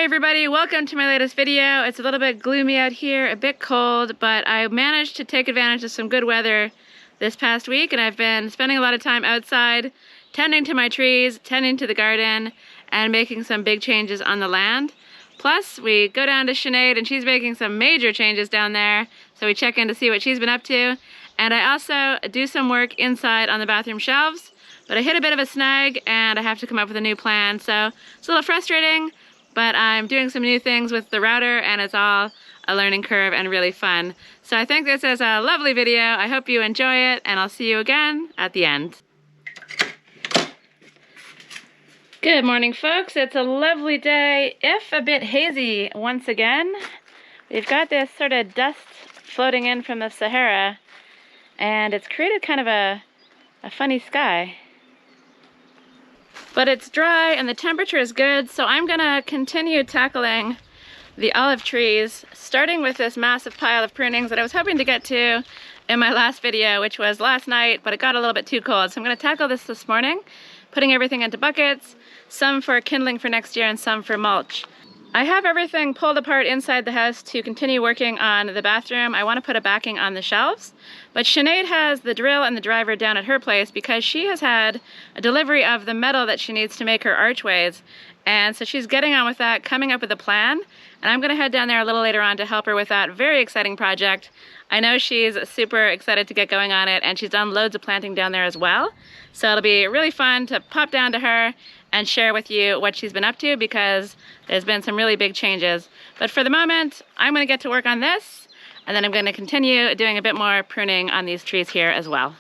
everybody, welcome to my latest video. It's a little bit gloomy out here, a bit cold, but I managed to take advantage of some good weather this past week, and I've been spending a lot of time outside tending to my trees, tending to the garden, and making some big changes on the land. Plus, we go down to Chenade and she's making some major changes down there, so we check in to see what she's been up to. And I also do some work inside on the bathroom shelves, but I hit a bit of a snag and I have to come up with a new plan, so it's a little frustrating. But I'm doing some new things with the router and it's all a learning curve and really fun. So I think this is a lovely video. I hope you enjoy it and I'll see you again at the end. Good morning, folks. It's a lovely day, if a bit hazy once again. We've got this sort of dust floating in from the Sahara and it's created kind of a funny sky. But it's dry and the temperature is good, so I'm gonna continue tackling the olive trees, starting with this massive pile of prunings that I was hoping to get to in my last video, which was last night, but it got a little bit too cold. So I'm gonna tackle this morning, putting everything into buckets, some for kindling for next year and some for mulch. I have everything pulled apart inside the house to continue working on the bathroom. I want to put a backing on the shelves, but Chenade has the drill and the driver down at her place because she has had a delivery of the metal that she needs to make her archways, and so she's getting on with that, coming up with a plan, and I'm going to head down there a little later on to help her with that very exciting project. I know she's super excited to get going on it, and she's done loads of planting down there as well, so it'll be really fun to pop down to her and share with you what she's been up to, because there's been some really big changes. But for the moment, I'm going to get to work on this, and then I'm going to continue doing a bit more pruning on these trees here as well.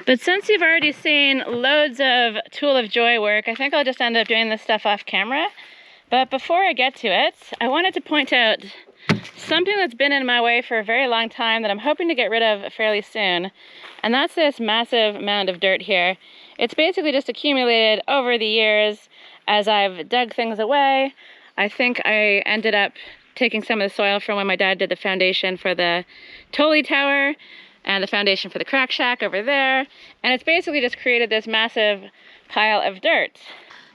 But since you've already seen loads of Tool of Joy work, I think I'll just end up doing this stuff off camera. But before I get to it, I wanted to point out something that's been in my way for a very long time that I'm hoping to get rid of fairly soon. And that's this massive mound of dirt here. It's basically just accumulated over the years as I've dug things away. I think I ended up taking some of the soil from when my dad did the foundation for the Tully Tower and the foundation for the crack shack over there. And it's basically just created this massive pile of dirt.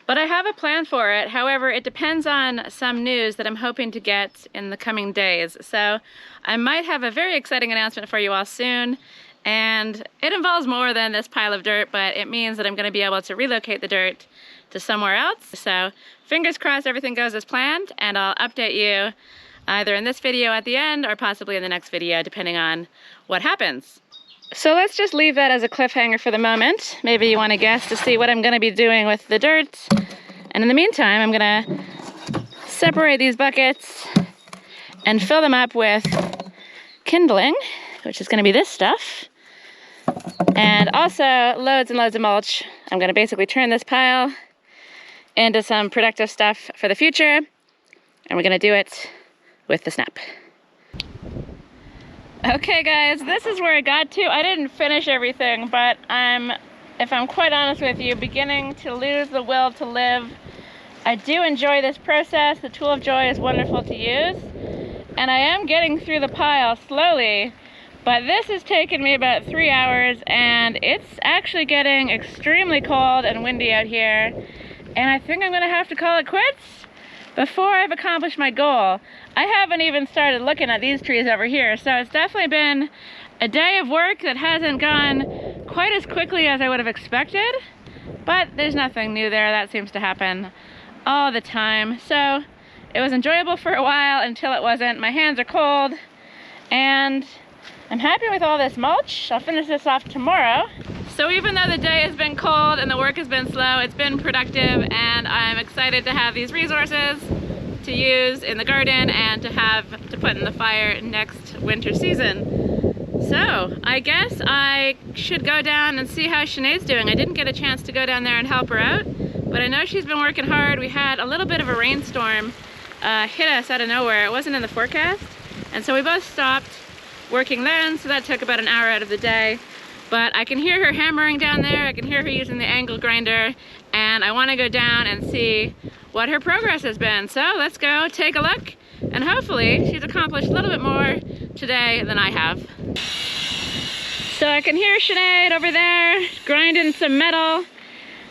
But I have a plan for it. However, it depends on some news that I'm hoping to get in the coming days. So I might have a very exciting announcement for you all soon. And it involves more than this pile of dirt, but it means that I'm going to be able to relocate the dirt to somewhere else. So fingers crossed everything goes as planned, and I'll update you either in this video at the end or possibly in the next video, depending on what happens. So let's just leave that as a cliffhanger for the moment. Maybe you want to guess to see what I'm going to be doing with the dirt. And in the meantime, I'm going to separate these buckets and fill them up with kindling, which is going to be this stuff. And also loads and loads of mulch. I'm going to basically turn this pile into some productive stuff for the future, and we're going to do it with the snap. Okay guys, this is where I got to. I didn't finish everything, but if I'm quite honest with you, beginning to lose the will to live. I do enjoy this process. The Tool of Joy is wonderful to use, and I am getting through the pile slowly. But this has taken me about 3 hours, and it's actually getting extremely cold and windy out here. And I think I'm going to have to call it quits before I've accomplished my goal. I haven't even started looking at these trees over here, so it's definitely been a day of work that hasn't gone quite as quickly as I would have expected. But there's nothing new there. That seems to happen all the time. So it was enjoyable for a while until it wasn't. My hands are cold, and I'm happy with all this mulch. I'll finish this off tomorrow. So even though the day has been cold and the work has been slow, it's been productive, and I'm excited to have these resources to use in the garden and to put in the fire next winter season. So I guess I should go down and see how Chenade's doing. I didn't get a chance to go down there and help her out, but I know she's been working hard. We had a little bit of a rainstorm hit us out of nowhere. It wasn't in the forecast, and so we both stopped working then, so that took about an hour out of the day. But I can hear her hammering down there, I can hear her using the angle grinder, and I want to go down and see what her progress has been. So let's go take a look, and hopefully she's accomplished a little bit more today than I have. So I can hear Chenade over there grinding some metal.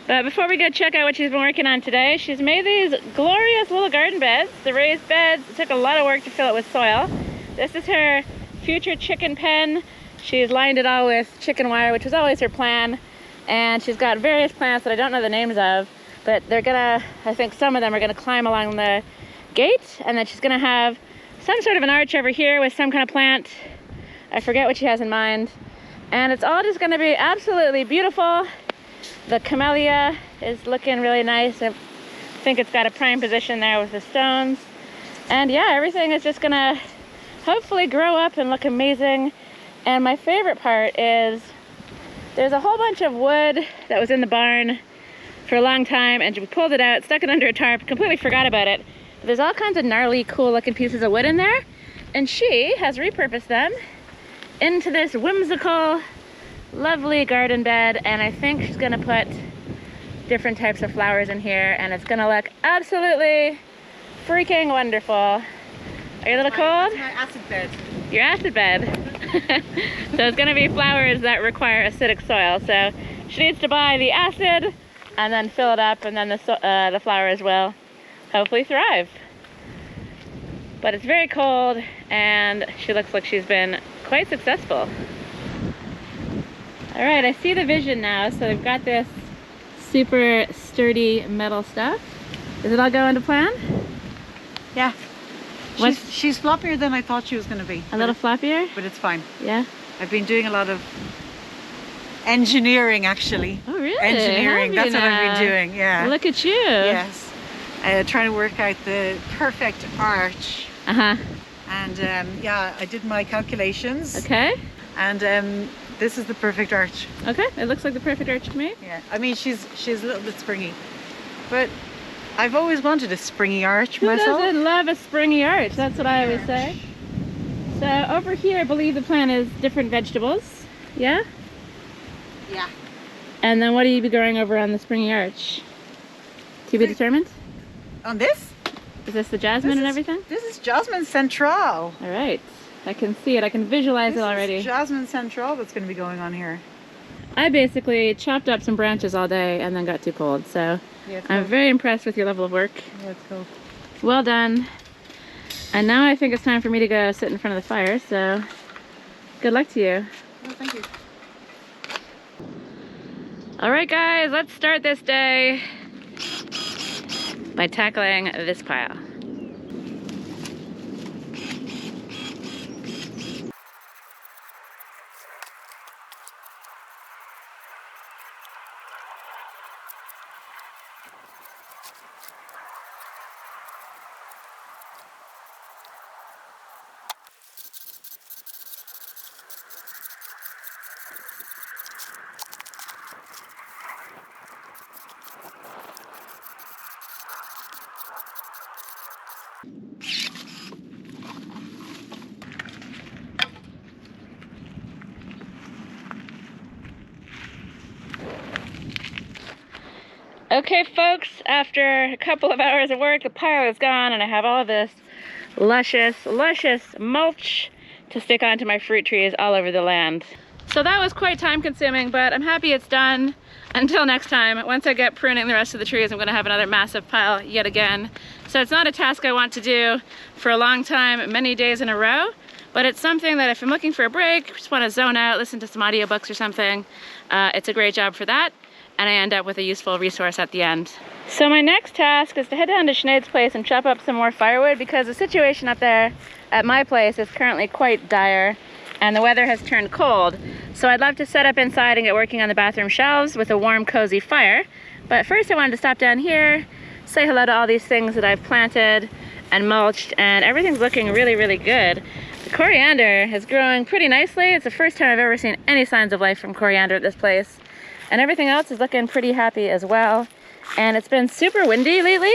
But before we go check out what she's been working on today, she's made these glorious little garden beds. The raised beds, it took a lot of work to fill it with soil. This is her future chicken pen. She's lined it all with chicken wire, which was always her plan. And she's got various plants that I don't know the names of, but they're gonna, I think some of them are gonna climb along the gate, and then she's gonna have some sort of an arch over here with some kind of plant. I forget what she has in mind. And it's all just gonna be absolutely beautiful. The camellia is looking really nice. I think it's got a prime position there with the stones. And yeah, everything is just gonna hopefully grow up and look amazing. And my favorite part is there's a whole bunch of wood that was in the barn for a long time, and we pulled it out, stuck it under a tarp, completely forgot about it. But there's all kinds of gnarly, cool looking pieces of wood in there, and she has repurposed them into this whimsical, lovely garden bed, and I think she's gonna put different types of flowers in here, and it's gonna look absolutely freaking wonderful. Are you a little cold? That's my acid bed. Your acid bed. So it's gonna be flowers that require acidic soil. So she needs to buy the acid and then fill it up, and then the flowers will hopefully thrive. But it's very cold, and she looks like she's been quite successful. All right, I see the vision now. So we've got this super sturdy metal stuff. Does it all go into plan? Yeah. She's floppier than I thought she was going to be. A little floppier? But it's fine. Yeah. I've been doing a lot of engineering, actually. Oh, really? Engineering. That's what I've been doing. Yeah. Look at you. Yes. Trying to work out the perfect arch. Uh-huh. And yeah, I did my calculations. Okay. And this is the perfect arch. Okay. It looks like the perfect arch to me. Yeah. I mean, she's a little bit springy, but I've always wanted a springy arch myself. Who doesn't love a springy arch? That's what I always say. So over here, I believe the plan is different vegetables. Yeah? Yeah. And then what do you be growing over on the springy arch? To be determined? On this? Is this the jasmine and everything? This is Jasmine Central. All right. I can see it. I can visualize it already. This is Jasmine Central that's going to be going on here. I basically chopped up some branches all day and then got too cold. So yeah, I'm very impressed with your level of work. Let's go. Well done. And now I think it's time for me to go sit in front of the fire. So good luck to you. Oh, thank you. All right, guys, let's start this day by tackling this pile. Okay, folks, after a couple of hours of work, the pile is gone, and I have all of this luscious mulch to stick onto my fruit trees all over the land. So that was quite time consuming, but I'm happy it's done. Until next time, once I get pruning the rest of the trees, I'm going to have another massive pile yet again. So it's not a task I want to do for a long time, many days in a row, but it's something that if I'm looking for a break, just want to zone out, listen to some audiobooks or something, it's a great job for that. And I end up with a useful resource at the end. So my next task is to head down to Chenade's place and chop up some more firewood, because the situation up there at my place is currently quite dire and the weather has turned cold. So I'd love to set up inside and get working on the bathroom shelves with a warm, cozy fire. But first I wanted to stop down here, say hello to all these things that I've planted and mulched, and everything's looking really, really good. The coriander is growing pretty nicely. It's the first time I've ever seen any signs of life from coriander at this place. And everything else is looking pretty happy as well. And it's been super windy lately,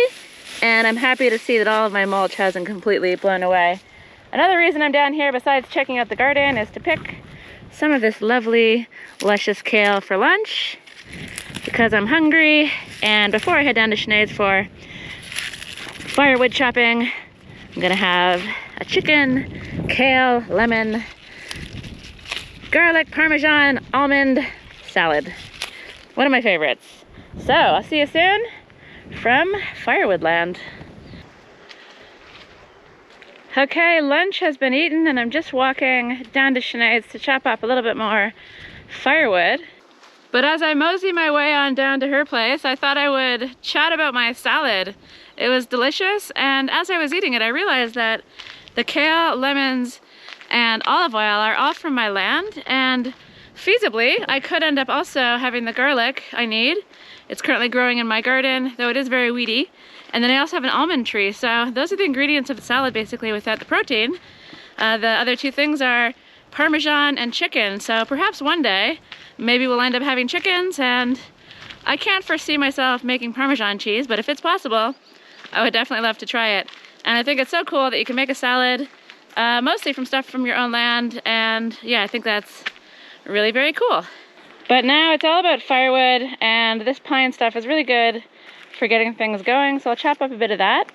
and I'm happy to see that all of my mulch hasn't completely blown away. Another reason I'm down here, besides checking out the garden, is to pick some of this lovely, luscious kale for lunch, because I'm hungry. And before I head down to Chenade's for firewood chopping, I'm gonna have a chicken, kale, lemon, garlic, parmesan, almond salad. One of my favorites. So I'll see you soon from Firewood land. Okay, lunch has been eaten and I'm just walking down to Chenade's to chop up a little bit more firewood. But as I mosey my way on down to her place, I thought I would chat about my salad. It was delicious, and as I was eating it, I realized that the kale, lemons, and olive oil are all from my land, and feasibly, I could end up also having the garlic I need. It's currently growing in my garden, though it is very weedy. And then I also have an almond tree, so those are the ingredients of the salad basically without the protein. The other two things are Parmesan and chicken, so perhaps one day maybe we'll end up having chickens, and I can't foresee myself making Parmesan cheese, but if it's possible, I would definitely love to try it. And I think it's so cool that you can make a salad mostly from stuff from your own land, and yeah, I think that's really very cool. But now it's all about firewood, and this pine stuff is really good for getting things going, so I'll chop up a bit of that.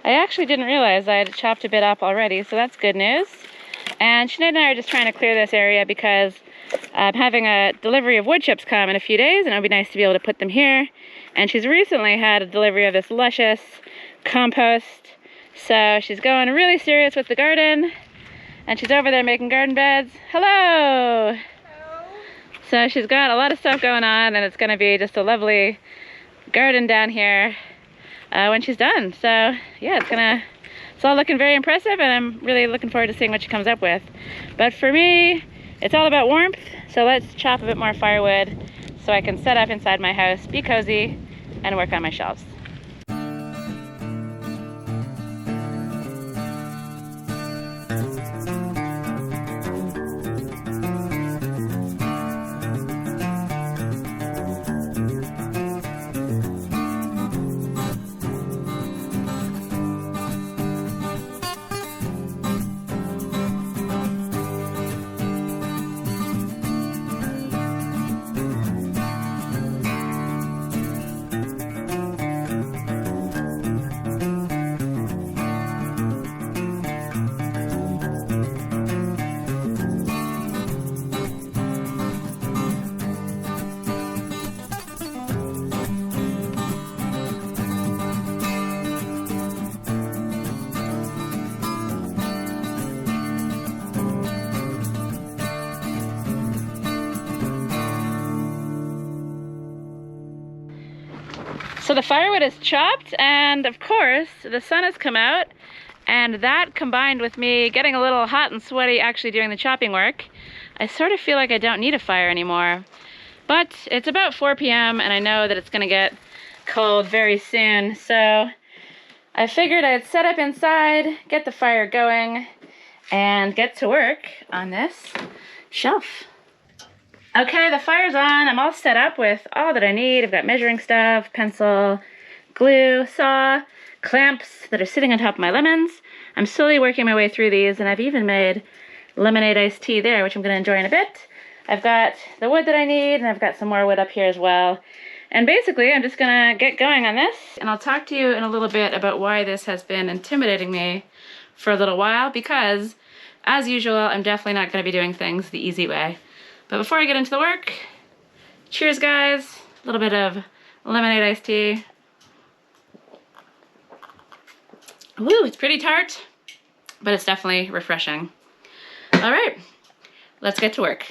I actually didn't realize I had chopped a bit up already, so that's good news. And Chenade and I are just trying to clear this area because I'm having a delivery of wood chips come in a few days, and it would be nice to be able to put them here. And she's recently had a delivery of this luscious compost, so she's going really serious with the garden, and she's over there making garden beds. Hello! So she's got a lot of stuff going on, and it's going to be just a lovely garden down here when she's done. So yeah, it's all looking very impressive, and I'm really looking forward to seeing what she comes up with. But for me, it's all about warmth, so let's chop a bit more firewood so I can set up inside my house, be cozy, and work on my shelves. So the firewood is chopped, and of course the sun has come out, and that combined with me getting a little hot and sweaty actually doing the chopping work, I sort of feel like I don't need a fire anymore. But it's about 4 p.m. and I know that it's gonna get cold very soon, so I figured I'd set up inside, get the fire going, and get to work on this shelf. Okay, the fire's on. I'm all set up with all that I need. I've got measuring stuff, pencil, glue, saw, clamps that are sitting on top of my lemons. I'm slowly working my way through these, and I've even made lemonade iced tea there, which I'm going to enjoy in a bit. I've got the wood that I need, and I've got some more wood up here as well. And basically, I'm just going to get going on this, and I'll talk to you in a little bit about why this has been intimidating me for a little while, because, as usual, I'm definitely not going to be doing things the easy way. But before I get into the work, cheers guys, a little bit of lemonade iced tea. Woo, it's pretty tart, but it's definitely refreshing. All right, let's get to work.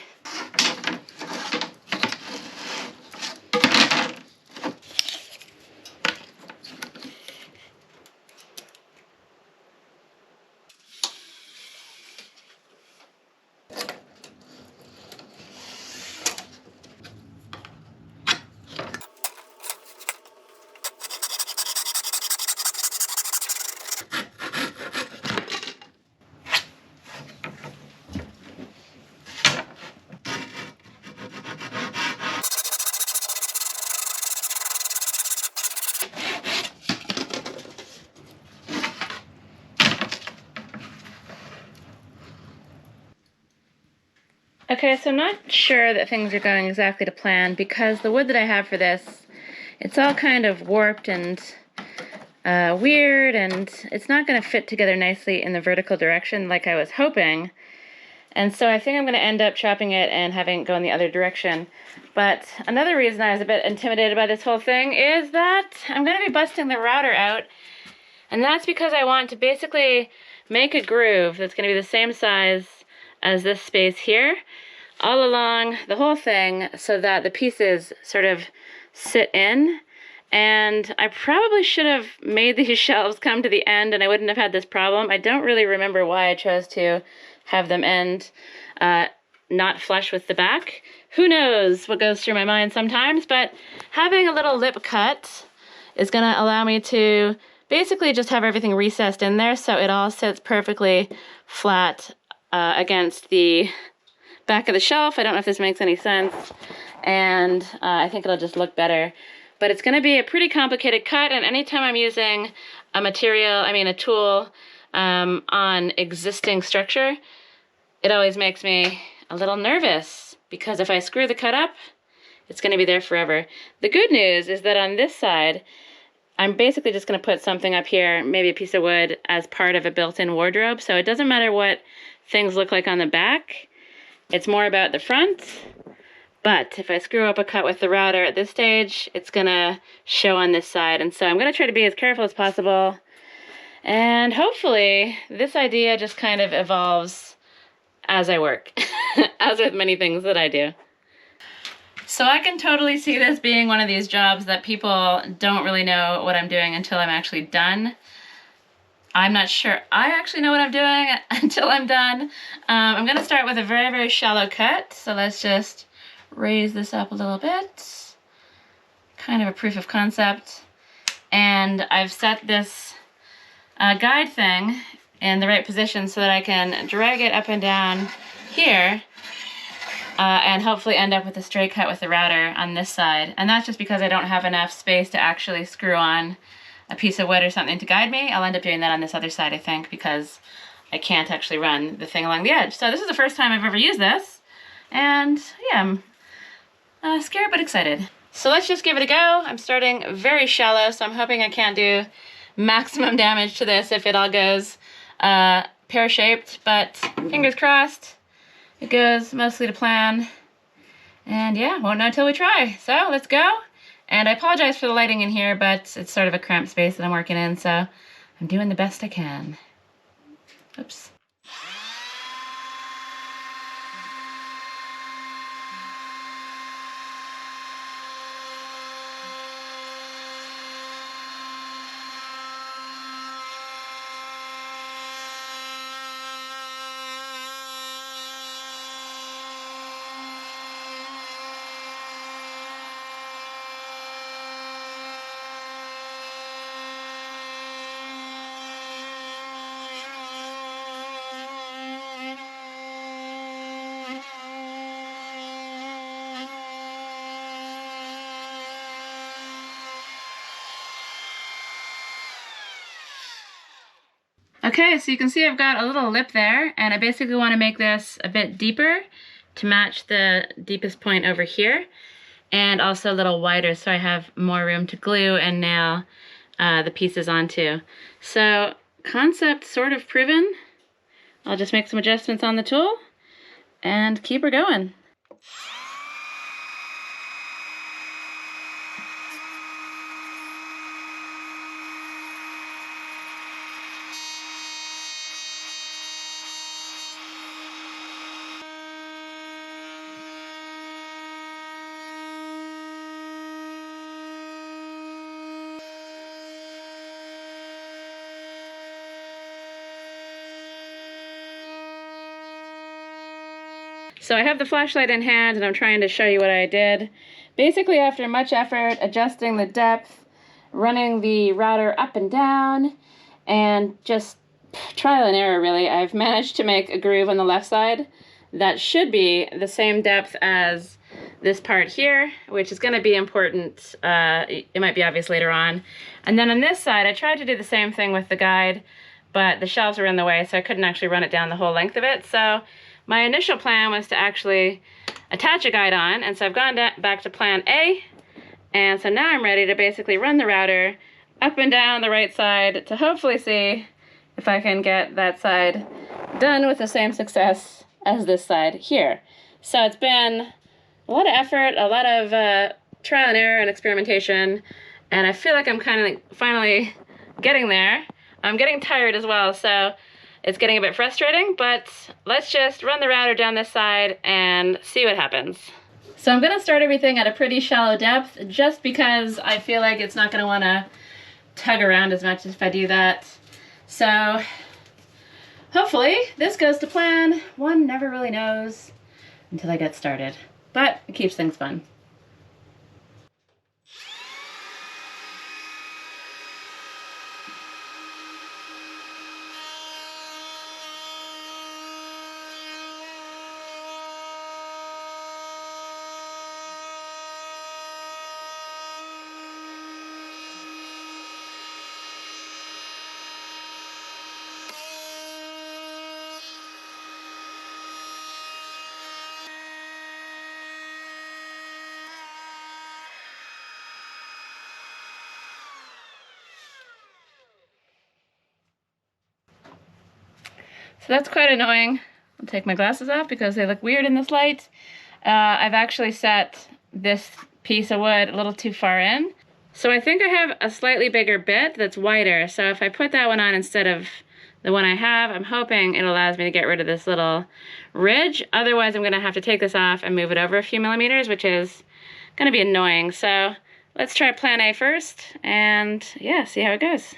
Okay, so I'm not sure that things are going exactly to plan because the wood that I have for this, it's all kind of warped and weird, and it's not going to fit together nicely in the vertical direction like I was hoping. And so I think I'm going to end up chopping it and having it go in the other direction. But another reason I was a bit intimidated by this whole thing is that I'm going to be busting the router out. And that's because I want to basically make a groove that's going to be the same size as this space here, all along the whole thing, so that the pieces sort of sit in. And I probably should have made these shelves come to the end and I wouldn't have had this problem. I don't really remember why I chose to have them end not flush with the back. Who knows what goes through my mind sometimes, but having a little lip cut is going to allow me to basically just have everything recessed in there so it all sits perfectly flat against the back of the shelf. I don't know if this makes any sense, and I think it'll just look better. But it's going to be a pretty complicated cut, and anytime I'm using a tool on existing structure, it always makes me a little nervous, because if I screw the cut up, it's going to be there forever. The good news is that on this side, I'm basically just going to put something up here, maybe a piece of wood, as part of a built-in wardrobe, so it doesn't matter what things look like on the back. It's more about the front. But if I screw up a cut with the router at this stage, it's going to show on this side. And so I'm going to try to be as careful as possible. And hopefully this idea just kind of evolves as I work, as with many things that I do. So I can totally see this being one of these jobs that people don't really know what I'm doing until I'm actually done. I'm not sure I actually know what I'm doing until I'm done. I'm going to start with a very, very shallow cut. So let's just raise this up a little bit. Kind of a proof of concept. And I've set this guide thing in the right position so that I can drag it up and down here and hopefully end up with a straight cut with the router on this side. And that's just because I don't have enough space to actually screw on a piece of wood or something to guide me. I'll end up doing that on this other side, I think, because I can't actually run the thing along the edge. So this is the first time I've ever used this. And yeah, I'm scared but excited. So let's just give it a go. I'm starting very shallow, so I'm hoping I can't do maximum damage to this if it all goes pear-shaped, but fingers crossed it goes mostly to plan. And yeah, won't know until we try. So let's go. And I apologize for the lighting in here, but it's sort of a cramped space that I'm working in, so I'm doing the best I can. Oops. Okay, so you can see I've got a little lip there, and I basically want to make this a bit deeper to match the deepest point over here, and also a little wider so I have more room to glue and nail the pieces onto. So concept sort of proven. I'll just make some adjustments on the tool and keep her going. So I have the flashlight in hand and I'm trying to show you what I did. Basically, after much effort, adjusting the depth, running the router up and down, and just trial and error really, I've managed to make a groove on the left side that should be the same depth as this part here, which is going to be important. It might be obvious later on. And then on this side, I tried to do the same thing with the guide, but the shelves were in the way, so I couldn't actually run it down the whole length of it. So my initial plan was to actually attach a guide on, and so I've gone back to plan A, and so now I'm ready to basically run the router up and down the right side to hopefully see if I can get that side done with the same success as this side here. So it's been a lot of effort, a lot of trial and error and experimentation, and I feel like I'm kind of like finally getting there. I'm getting tired as well, so it's getting a bit frustrating, but let's just run the router down this side and see what happens. So I'm gonna start everything at a pretty shallow depth just because I feel like it's not gonna wanna tug around as much if I do that. So hopefully this goes to plan. One never really knows until I get started, but it keeps things fun. So that's quite annoying. I'll take my glasses off because they look weird in this light. I've actually set this piece of wood a little too far in. So I think I have a slightly bigger bit that's wider. So if I put that one on instead of the one I have, I'm hoping it allows me to get rid of this little ridge. Otherwise, I'm gonna have to take this off and move it over a few millimeters, which is gonna be annoying. So let's try plan A first and yeah, see how it goes.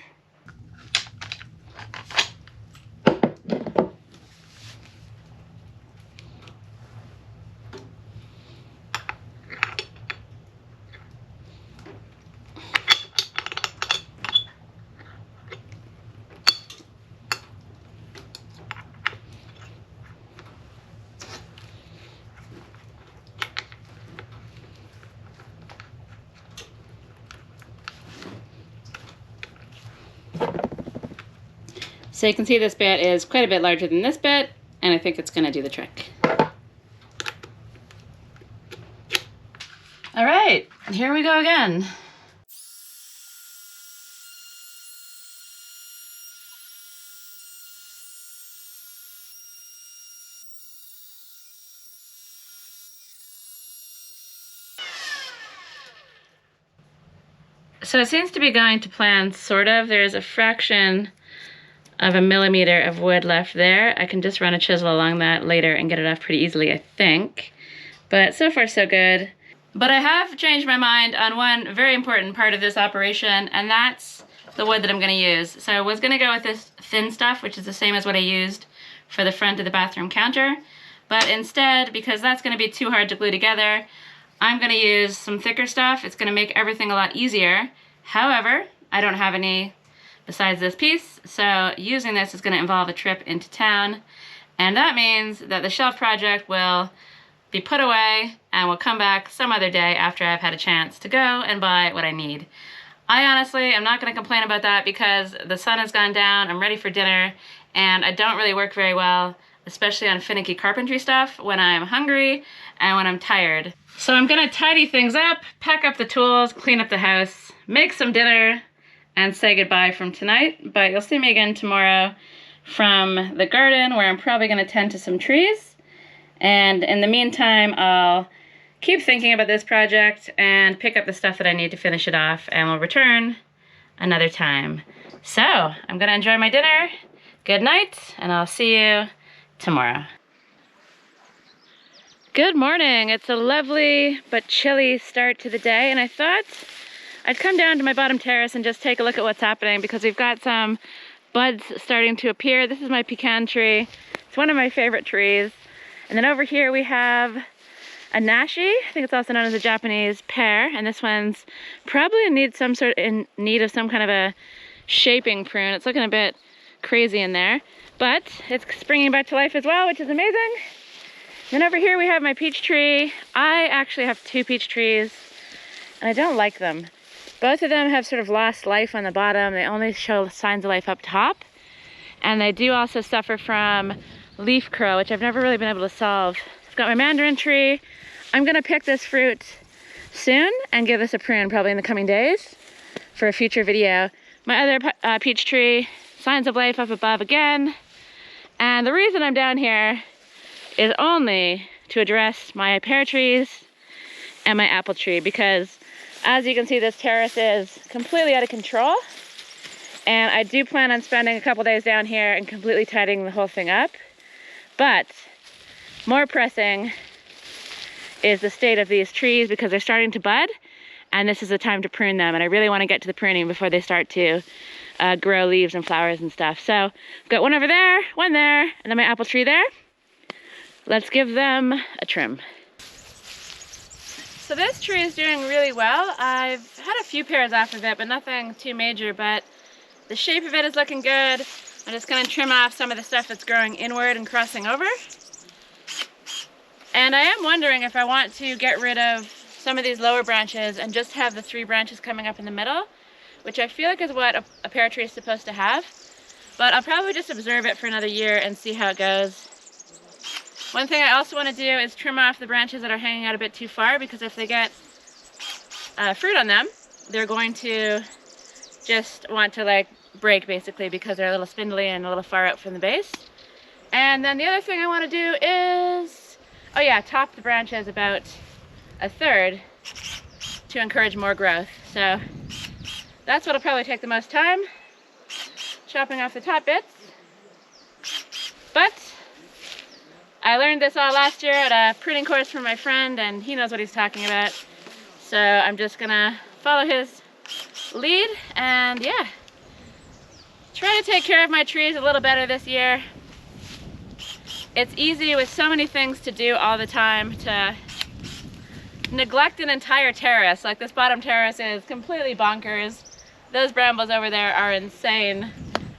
So you can see this bit is quite a bit larger than this bit, and I think it's gonna do the trick. All right, here we go again. So it seems to be going to plan, sort of. There's a fraction of a millimeter of wood left there. I can just run a chisel along that later and get it off pretty easily, I think. But so far, so good. But I have changed my mind on one very important part of this operation, and that's the wood that I'm gonna use. So I was gonna go with this thin stuff, which is the same as what I used for the front of the bathroom counter. But instead, because that's gonna be too hard to glue together, I'm gonna use some thicker stuff. It's gonna make everything a lot easier. However, I don't have any besides this piece, so using this is going to involve a trip into town, and that means that the shelf project will be put away and will come back some other day after I've had a chance to go and buy what I need. I honestly am not going to complain about that because the sun has gone down, I'm ready for dinner, and I don't really work very well, especially on finicky carpentry stuff, when I'm hungry and when I'm tired. So I'm going to tidy things up, pack up the tools, clean up the house, make some dinner, and say goodbye from tonight. But you'll see me again tomorrow from the garden, where I'm probably going to tend to some trees. And in the meantime, I'll keep thinking about this project and pick up the stuff that I need to finish it off, and we'll return another time. So I'm going to enjoy my dinner. Good night, and I'll see you tomorrow. Good morning. It's a lovely but chilly start to the day, and I thought I'd come down to my bottom terrace and just take a look at what's happening, because we've got some buds starting to appear. This is my pecan tree. It's one of my favorite trees. And then over here we have a nashi. I think it's also known as a Japanese pear, and this one's probably in need of some kind of a shaping prune. It's looking a bit crazy in there, but it's springing back to life as well, which is amazing. Then over here we have my peach tree. I actually have two peach trees, and I don't like them. Both of them have sort of lost life on the bottom. They only show signs of life up top. And they do also suffer from leaf curl, which I've never really been able to solve. I've got my mandarin tree. I'm gonna pick this fruit soon and give this a prune probably in the coming days for a future video. My other peach tree, signs of life up above again. And the reason I'm down here is only to address my pear trees and my apple tree, because as you can see, this terrace is completely out of control. And I do plan on spending a couple days down here and completely tidying the whole thing up. But more pressing is the state of these trees, because they're starting to bud, and this is the time to prune them. And I really want to get to the pruning before they start to grow leaves and flowers and stuff. So I've got one over there, one there, and then my apple tree there. Let's give them a trim. So this tree is doing really well. I've had a few pears off of it, but nothing too major, but the shape of it is looking good. I'm just gonna trim off some of the stuff that's growing inward and crossing over. And I am wondering if I want to get rid of some of these lower branches and just have the 3 branches coming up in the middle, which I feel like is what a pear tree is supposed to have. But I'll probably just observe it for another year and see how it goes. One thing I also want to do is trim off the branches that are hanging out a bit too far, because if they get fruit on them, they're going to just want to like break basically, because they're a little spindly and a little far out from the base. And then the other thing I want to do is, oh yeah, top the branches about 1/3 to encourage more growth. So that's what'll probably take the most time, chopping off the top bits. But I learned this all last year at a pruning course from my friend, and he knows what he's talking about. So I'm just gonna follow his lead and yeah, try to take care of my trees a little better this year. It's easy with so many things to do all the time to neglect an entire terrace. Like this bottom terrace is completely bonkers. Those brambles over there are insane,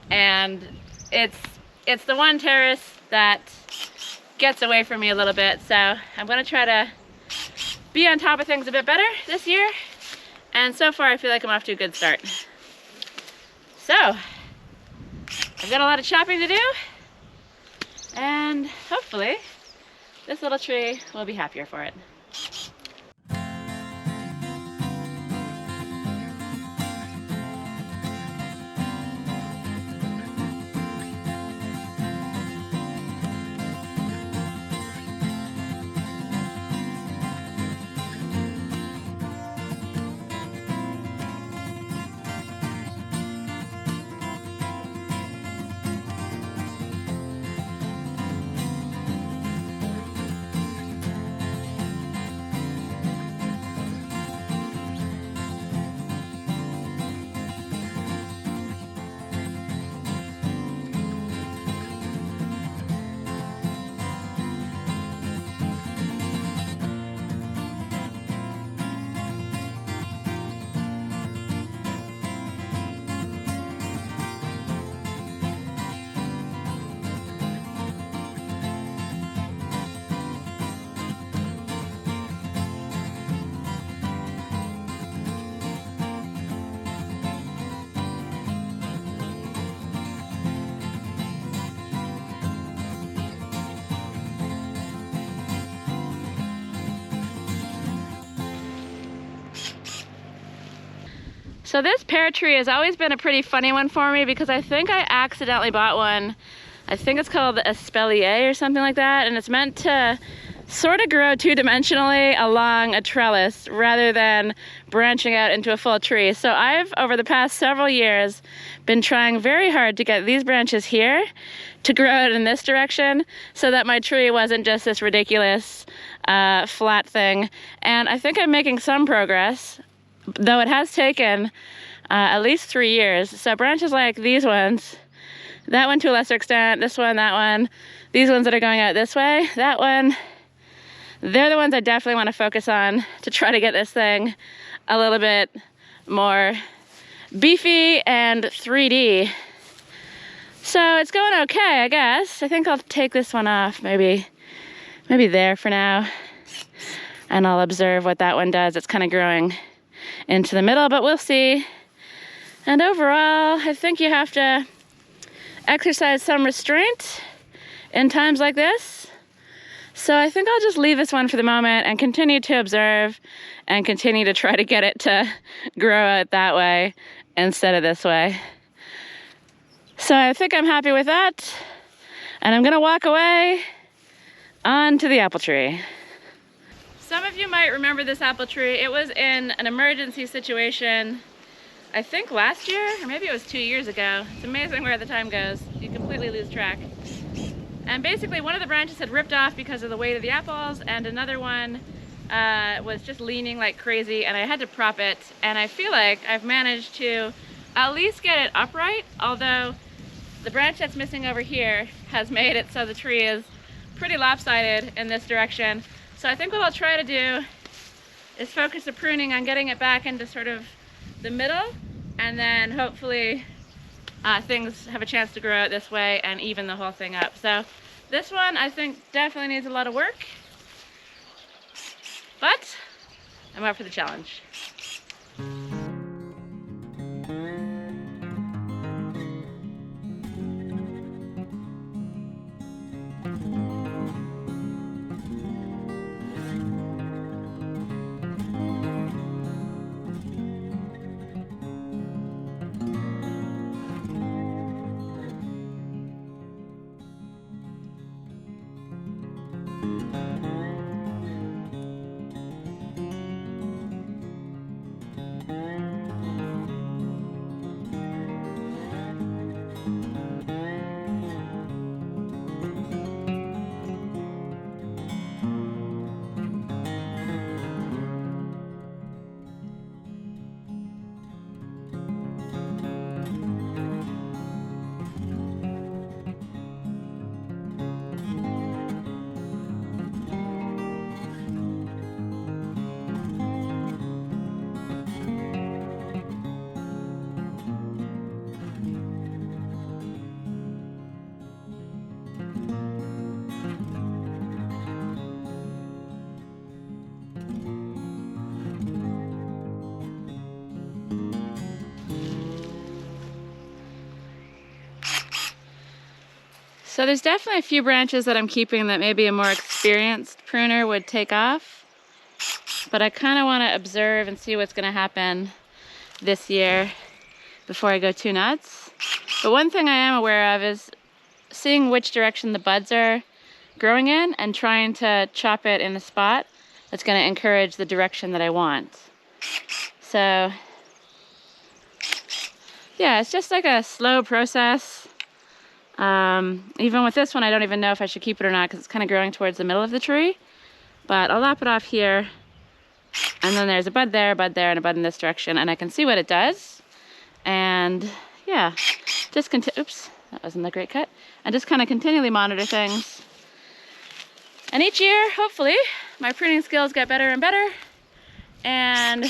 and it's the one terrace that gets away from me a little bit. So I'm gonna try to be on top of things a bit better this year, and so far I feel like I'm off to a good start. So I've got a lot of chopping to do, and hopefully this little tree will be happier for it. So this pear tree has always been a pretty funny one for me, because I think I accidentally bought one. I think it's called Espalier or something like that, and it's meant to sort of grow 2-dimensionally along a trellis rather than branching out into a full tree. So I've, over the past several years, been trying very hard to get these branches here to grow out in this direction, so that my tree wasn't just this ridiculous flat thing. And I think I'm making some progress, though it has taken at least 3 years. So branches like these ones, that one to a lesser extent, this one, that one, these ones that are going out this way, that one, they're the ones I definitely want to focus on to try to get this thing a little bit more beefy and 3D. So it's going okay, I guess. I think I'll take this one off, maybe there for now, and I'll observe what that one does. It's kind of growing into the middle, but we'll see. And overall, I think you have to exercise some restraint in times like this. So I think I'll just leave this one for the moment and continue to observe and continue to try to get it to grow out that way instead of this way. So I think I'm happy with that, and I'm gonna walk away On to the apple tree. Some of you might remember this apple tree. It was in an emergency situation, I think last year, or maybe it was 2 years ago. It's amazing where the time goes. You completely lose track. And basically one of the branches had ripped off because of the weight of the apples, and another one was just leaning like crazy, and I had to prop it. And I feel like I've managed to at least get it upright, although the branch that's missing over here has made it so the tree is pretty lopsided in this direction. So I think what I'll try to do is focus the pruning on getting it back into sort of the middle, and then hopefully things have a chance to grow out this way and even the whole thing up. So this one I think definitely needs a lot of work, but I'm up for the challenge. So there's definitely a few branches that I'm keeping that maybe a more experienced pruner would take off, but I kind of want to observe and see what's going to happen this year before I go too nuts. But one thing I am aware of is seeing which direction the buds are growing in and trying to chop it in a spot that's going to encourage the direction that I want. So yeah, it's just like a slow process. Even with this one, I don't even know if I should keep it or not because it's kind of growing towards the middle of the tree. But I'll lop it off here, and then there's a bud there, and a bud in this direction, and I can see what it does. And yeah, just oops, that wasn't a great cut. And just kind of continually monitor things. And each year, hopefully, my pruning skills get better and better, and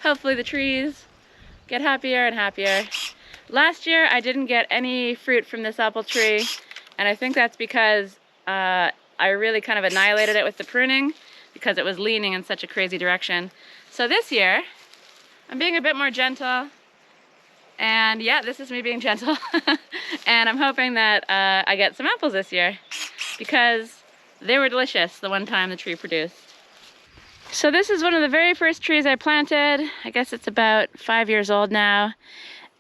hopefully the trees get happier and happier. Last year, I didn't get any fruit from this apple tree, and I think that's because I really kind of annihilated it with the pruning because it was leaning in such a crazy direction. So this year, I'm being a bit more gentle, and yeah, this is me being gentle. And I'm hoping that I get some apples this year because they were delicious the one time the tree produced. So this is one of the very first trees I planted. I guess it's about 5 years old now.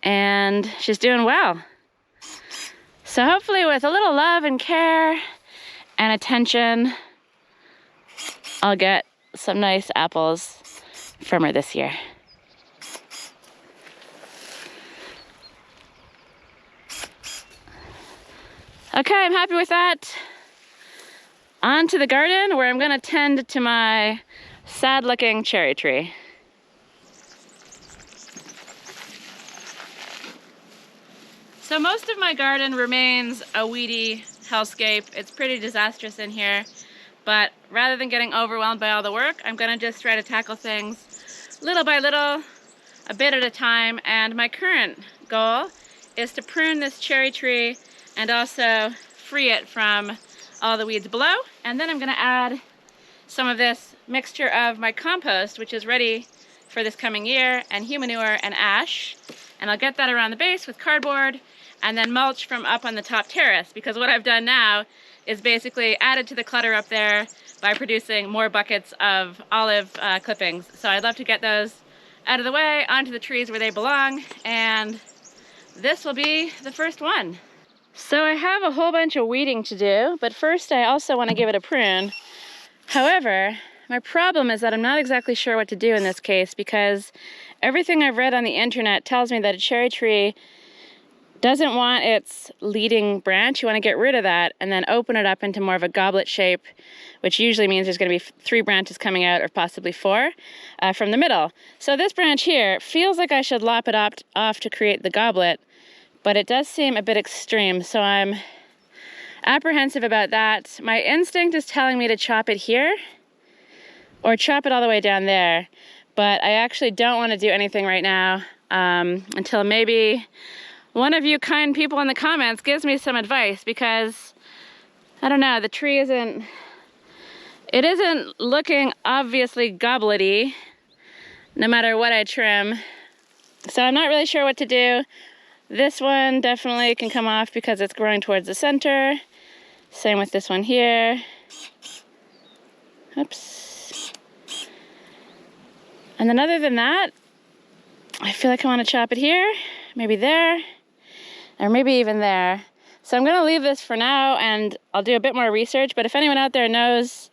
And she's doing well. So hopefully with a little love and care and attention, I'll get some nice apples from her this year. Okay, I'm happy with that. On to the garden where I'm gonna tend to my sad looking cherry tree. So most of my garden remains a weedy hellscape. It's pretty disastrous in here, but rather than getting overwhelmed by all the work, I'm gonna just try to tackle things little by little, a bit at a time, and my current goal is to prune this cherry tree and also free it from all the weeds below. And then I'm gonna add some of this mixture of my compost, which is ready for this coming year, and human manure and ash, and I'll get that around the base with cardboard, and then mulch from up on the top terrace, because what I've done now is basically added to the clutter up there by producing more buckets of olive clippings. So I'd love to get those out of the way onto the trees where they belong, and this will be the first one. So I have a whole bunch of weeding to do, but first I also want to give it a prune. However, my problem is that I'm not exactly sure what to do in this case because everything I've read on the internet tells me that a cherry tree doesn't want its leading branch. You want to get rid of that and then open it up into more of a goblet shape, which usually means there's going to be 3 branches coming out, or possibly 4, from the middle. So this branch here feels like I should lop it off to create the goblet, but it does seem a bit extreme, so I'm apprehensive about that. My instinct is telling me to chop it here or chop it all the way down there, but I actually don't want to do anything right now until maybe one of you kind people in the comments gives me some advice, because I don't know, the tree isn't looking obviously gobblety no matter what I trim, so I'm not really sure what to do. This one definitely can come off because it's growing towards the center. Same with this one here. Oops. And then other than that, I feel like I want to chop it here, maybe there, or maybe even there. So I'm going to leave this for now, and I'll do a bit more research, but if anyone out there knows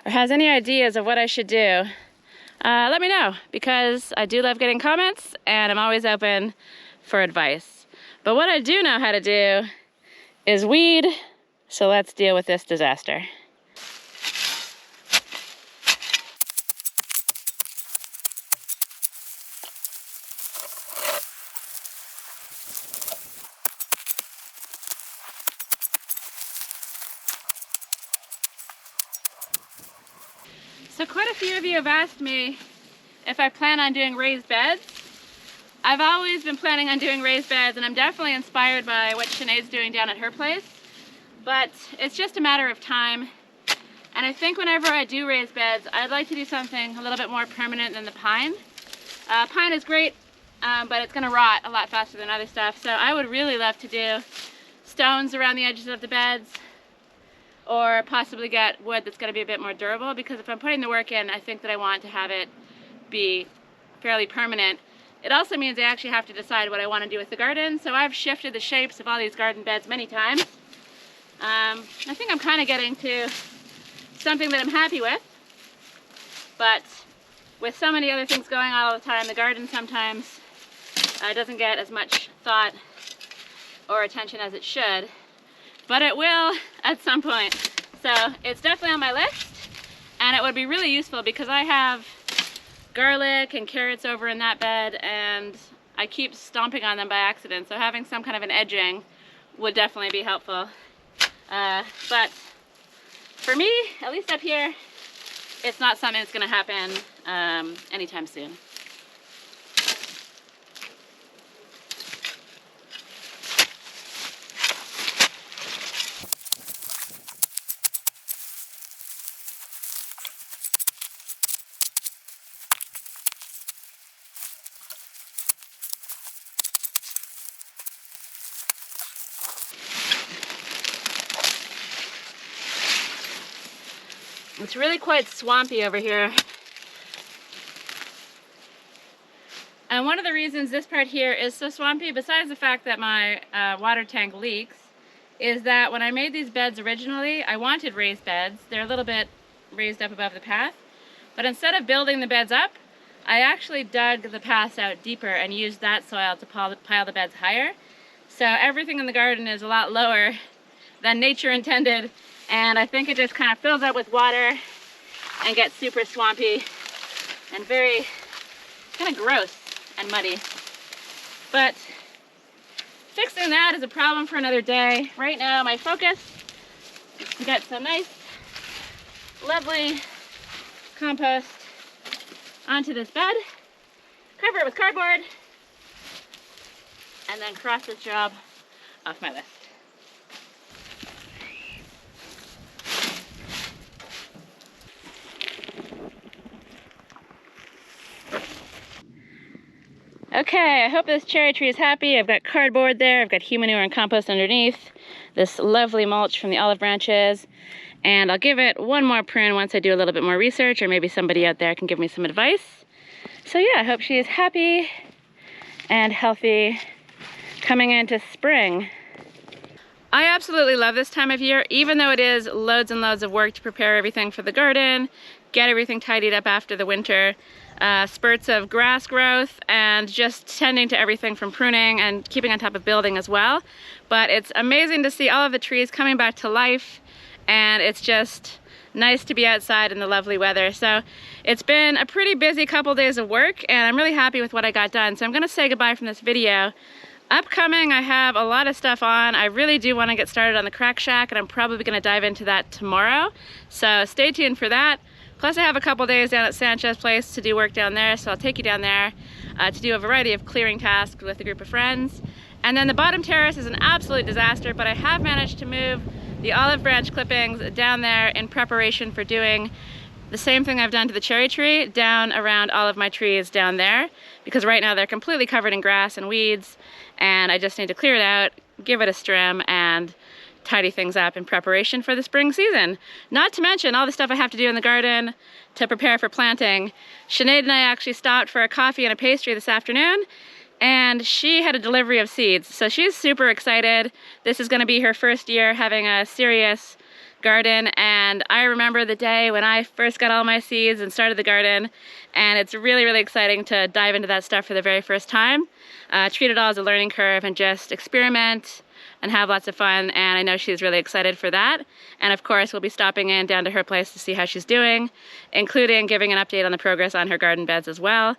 or has any ideas of what I should do, let me know, because I do love getting comments, and I'm always open for advice. But what I do know how to do is weed, so let's deal with this disaster. So quite a few of you have asked me if I plan on doing raised beds. I've always been planning on doing raised beds, and I'm definitely inspired by what Chenade's doing down at her place, but it's just a matter of time. And I think whenever I do raised beds, I'd like to do something a little bit more permanent than the pine. Pine is great, but it's going to rot a lot faster than other stuff, so I would really love to do stones around the edges of the beds, or possibly get wood that's going to be a bit more durable, because if I'm putting the work in, I think that I want to have it be fairly permanent. It also means I actually have to decide what I want to do with the garden, so I've shifted the shapes of all these garden beds many times. I think I'm kind of getting to something that I'm happy with, but with so many other things going on all the time, the garden sometimes doesn't get as much thought or attention as it should, but it will at some point. So it's definitely on my list, and it would be really useful because I have garlic and carrots over in that bed, and I keep stomping on them by accident, so having some kind of an edging would definitely be helpful. But for me, at least up here, it's not something that's going to happen anytime soon. It's really quite swampy over here. And one of the reasons this part here is so swampy, besides the fact that my water tank leaks, is that when I made these beds originally, I wanted raised beds. They're a little bit raised up above the path. But instead of building the beds up, I actually dug the paths out deeper and used that soil to pile the beds higher. So everything in the garden is a lot lower than nature intended. And I think it just kind of fills up with water and gets super swampy and very kind of gross and muddy. But fixing that is a problem for another day. Right now my focus is to get some nice, lovely compost onto this bed, cover it with cardboard, and then cross this job off my list. Okay, I hope this cherry tree is happy. I've got cardboard there, I've got human manure and compost underneath, this lovely mulch from the olive branches, and I'll give it one more prune once I do a little bit more research, or maybe somebody out there can give me some advice. So yeah, I hope she is happy and healthy coming into spring. I absolutely love this time of year, even though it is loads and loads of work to prepare everything for the garden, get everything tidied up after the winter, spurts of grass growth, and just tending to everything from pruning and keeping on top of building as well. But it's amazing to see all of the trees coming back to life, and it's just nice to be outside in the lovely weather. So it's been a pretty busy couple days of work, and I'm really happy with what I got done. So I'm gonna say goodbye from this video. Upcoming, I have a lot of stuff on. I really do want to get started on the crack shack, and I'm probably going to dive into that tomorrow. So stay tuned for that. Plus I have a couple days down at Sanchez's place to do work down there, so I'll take you down there to do a variety of clearing tasks with a group of friends. And then the bottom terrace is an absolute disaster, but I have managed to move the olive branch clippings down there in preparation for doing the same thing I've done to the cherry tree down around all of my trees down there, because right now they're completely covered in grass and weeds, and I just need to clear it out, give it a trim, and tidy things up in preparation for the spring season. Not to mention all the stuff I have to do in the garden to prepare for planting. Chenade and I actually stopped for a coffee and a pastry this afternoon, and she had a delivery of seeds, so she's super excited. This is going to be her first year having a serious garden, and I remember the day when I first got all my seeds and started the garden, and it's really, really exciting to dive into that stuff for the very first time. Treat it all as a learning curve and just experiment and have lots of fun, and I know she's really excited for that. And of course, we'll be stopping in down to her place to see how she's doing, including giving an update on the progress on her garden beds as well.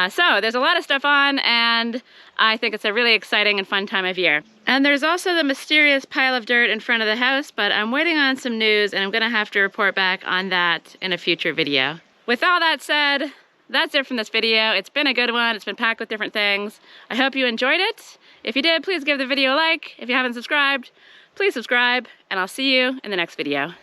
So there's a lot of stuff on, and I think it's a really exciting and fun time of year. And there's also the mysterious pile of dirt in front of the house, but I'm waiting on some news, and I'm gonna have to report back on that in a future video. With all that said, that's it from this video. It's been a good one. It's been packed with different things. I hope you enjoyed it. If you did, please give the video a like. If you haven't subscribed, please subscribe, and I'll see you in the next video.